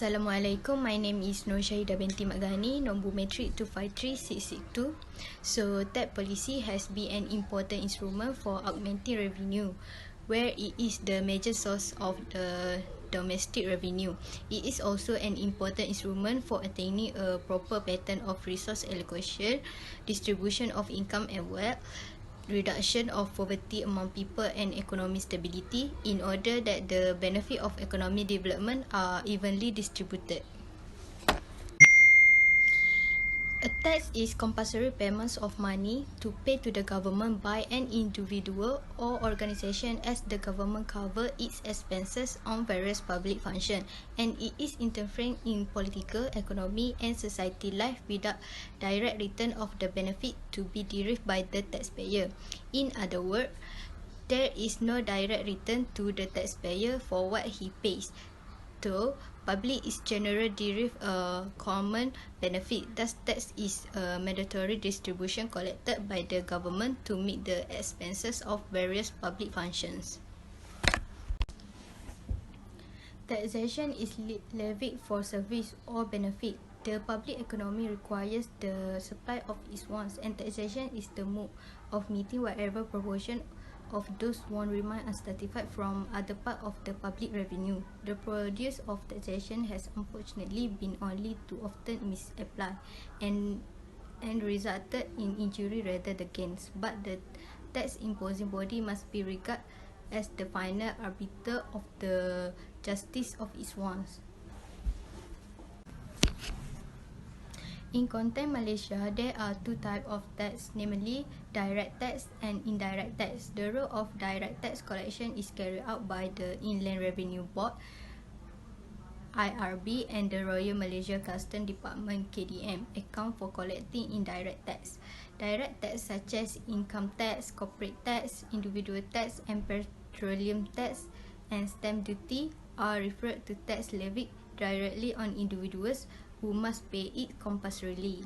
Assalamualaikum, my name is Nur Syahidah binti Mat Ghani, nombor matric 253662. So, tax policy has been an important instrument for augmenting revenue, where it is the major source of the domestic revenue. It is also an important instrument for attaining a proper pattern of resource allocation, distribution of income and wealth, reduction of poverty among people and economic stability in order that the benefit of economic development are evenly distributed. A tax is compulsory payments of money to pay to the government by an individual or organisation as the government cover its expenses on various public functions, and it is interfering in political, economic and society life without direct return of the benefit to be derived by the taxpayer. In other words, there is no direct return to the taxpayer for what he pays. Though public is generally derived a common benefit, thus tax is a mandatory distribution collected by the government to meet the expenses of various public functions. Taxation is levied for service or benefit. The public economy requires the supply of its wants, and taxation is the mode of meeting whatever proportion of those wants remain unsatisfied from other part of the public revenue. The produce of taxation has unfortunately been only too often misapplied and resulted in injury rather than gains. But the tax imposing body must be regarded as the final arbiter of the justice of its wants. In content Malaysia, there are two types of tax, namely direct tax and indirect tax. The role of direct tax collection is carried out by the Inland Revenue Board (IRB) and the Royal Malaysia Customs Department (KDM) account for collecting indirect tax. Direct tax such as income tax, corporate tax, individual tax and petroleum tax and stamp duty are referred to tax levied directly on individuals who must pay it compulsorily.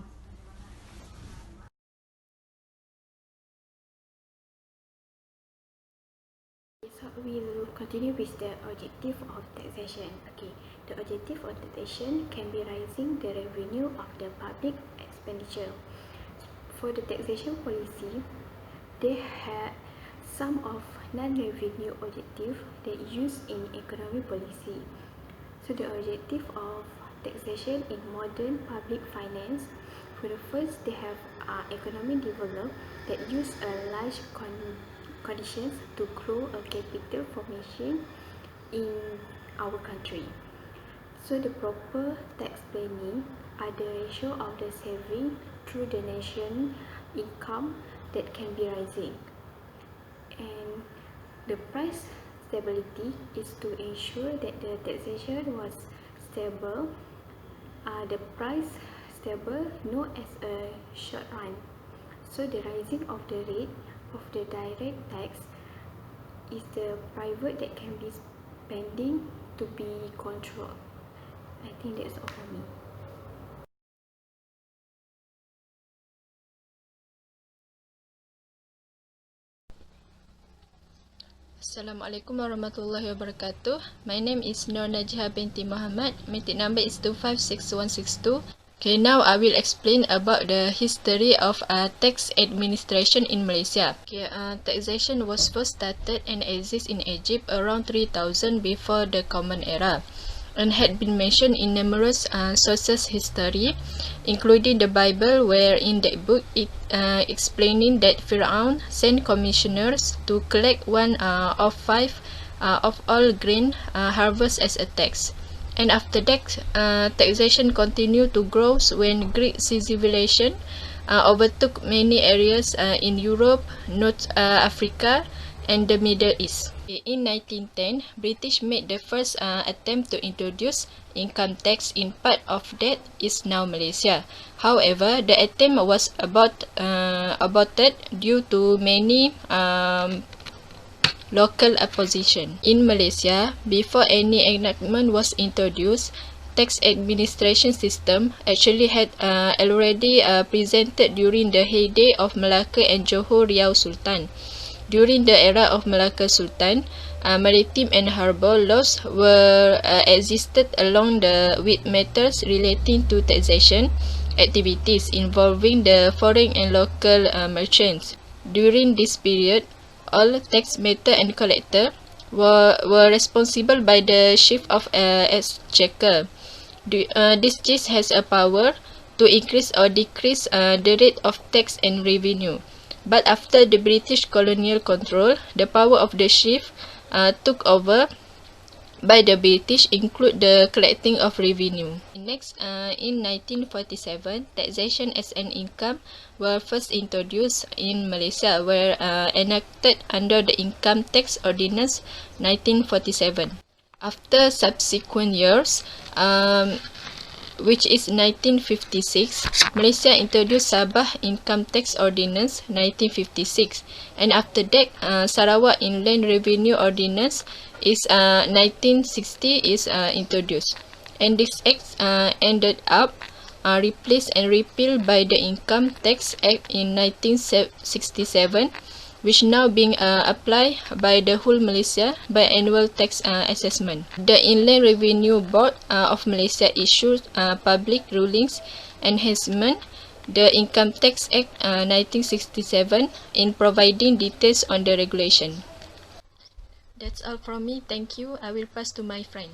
So we will continue with the objective of taxation. The objective of taxation can be raising the revenue of the public expenditure. For the taxation policy, they have some of non-revenue objective that used in economic policy. So the objective of taxation in modern public finance, for the first, they have economic development that use a large conditions to grow a capital formation in our country. So the proper tax planning are the ratio of the saving through the nation income that can be rising, and the price stability is to ensure that the taxation was stable. The price stable known as a short run. So the rising of the rate of the direct tax is the private that can be spending to be controlled. I think that's all for me. Assalamualaikum warahmatullahi wabarakatuh. My name is Nur Najihah binti Muhammad. Matric number is 256162. Okay, now I will explain about the history of tax administration in Malaysia. Taxation was first started and exists in Egypt around 3000 before the Common Era, and had been mentioned in numerous sources history, including the Bible, where in that book it explaining that Pharaoh sent commissioners to collect 1/5 of all grain harvest as a tax. And after that, taxation continued to grow when Greek civilization overtook many areas in Europe, North Africa, and the Middle East. In 1910, British made the first attempt to introduce income tax in part of that is now Malaysia. However, the attempt was aborted due to many local opposition. In Malaysia, before any enactment was introduced, tax administration system actually had already presented during the heyday of Malacca and Johor Riau Sultan. During the era of Malacca Sultan, maritime and harbour laws were existed along with matters relating to taxation activities involving the foreign and local merchants. During this period, all tax matter and collector were responsible by the chief of exchequer. This chief has a power to increase or decrease the rate of tax and revenue. But after the British colonial control, the power of the chief took over by the British include the collecting of revenue. Next, in 1947, taxation as an income were first introduced in Malaysia, were enacted under the Income Tax Ordinance 1947. After subsequent years, which is 1956, Malaysia introduced Sabah Income Tax Ordinance 1956, and after that, Sarawak Inland Revenue Ordinance is 1960 is introduced, and this act ended up replaced and repealed by the Income Tax Act in 1967, which now being applied by the whole Malaysia by annual tax assessment. The Inland Revenue Board of Malaysia issued public rulings enhancement the Income Tax Act 1967 in providing details on the regulation. That's all from me. Thank you. I will pass to my friend.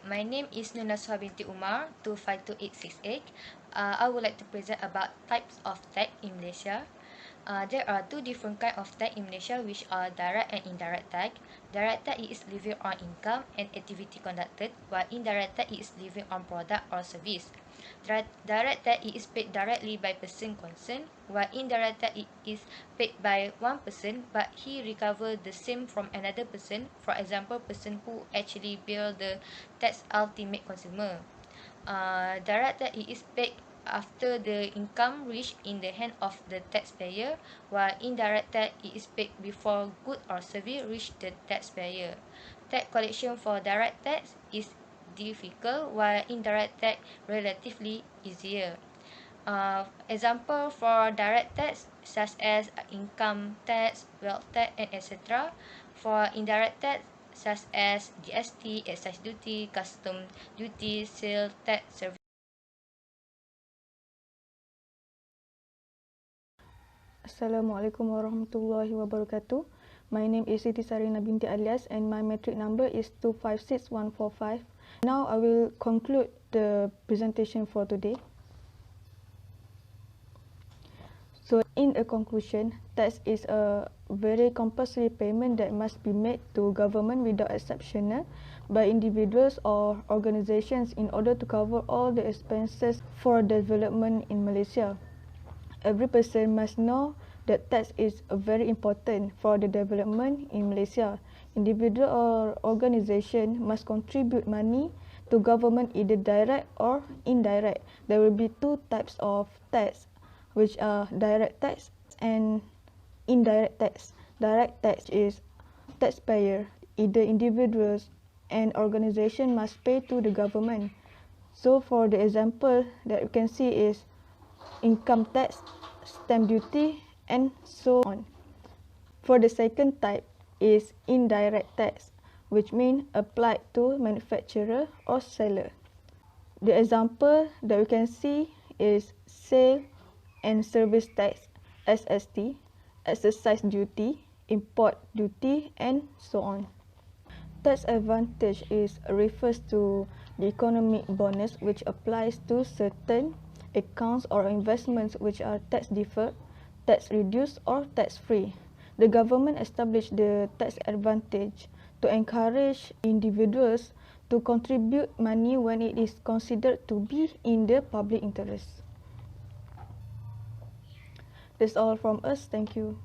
My name is Nunaswa binti Umar, 252868. I would like to present about types of tax in Malaysia. There are two different kinds of tax in Malaysia, which are direct and indirect tax. Direct tax is levied on income and activity conducted, while indirect tax is levied on product or service. Direct tax is paid directly by person concerned, while indirect tax is paid by one person, but he recover the same from another person. For example, person who actually bear the tax ultimate consumer. Direct tax is paid after the income reach in the hand of the taxpayer, while indirect tax is paid before good or service reach the taxpayer. Tax collection for direct tax is difficult, while indirect tax relatively easier. Example for direct tax such as income tax, wealth tax, and etc. For indirect tax such as GST, excise duty, custom duty, sale tax, service. Assalamualaikum warahmatullahi wabarakatuh. My name is Siti Sarina binti Alias and my metric number is 256145. Now I will conclude the presentation for today. So in a conclusion, tax is a very compulsory payment that must be made to government without exception by individuals or organizations in order to cover all the expenses for development in Malaysia. Every person must know that tax is very important for the development in Malaysia. Individual or organisation must contribute money to government either direct or indirect. There will be two types of tax, which are direct tax and indirect tax. Direct tax is taxpayer, either individuals and organisation must pay to the government. So for the example that you can see is income tax, stamp duty, and so on. For the second type is indirect tax, which means applied to manufacturer or seller. The example that we can see is sale and service tax, SST, exercise duty, import duty, and so on. Tax advantage refers to the economic bonus which applies to certain accounts or investments which are tax deferred, tax reduced, or tax free. The government established the tax advantage to encourage individuals to contribute money when it is considered to be in the public interest. That's all from us. Thank you.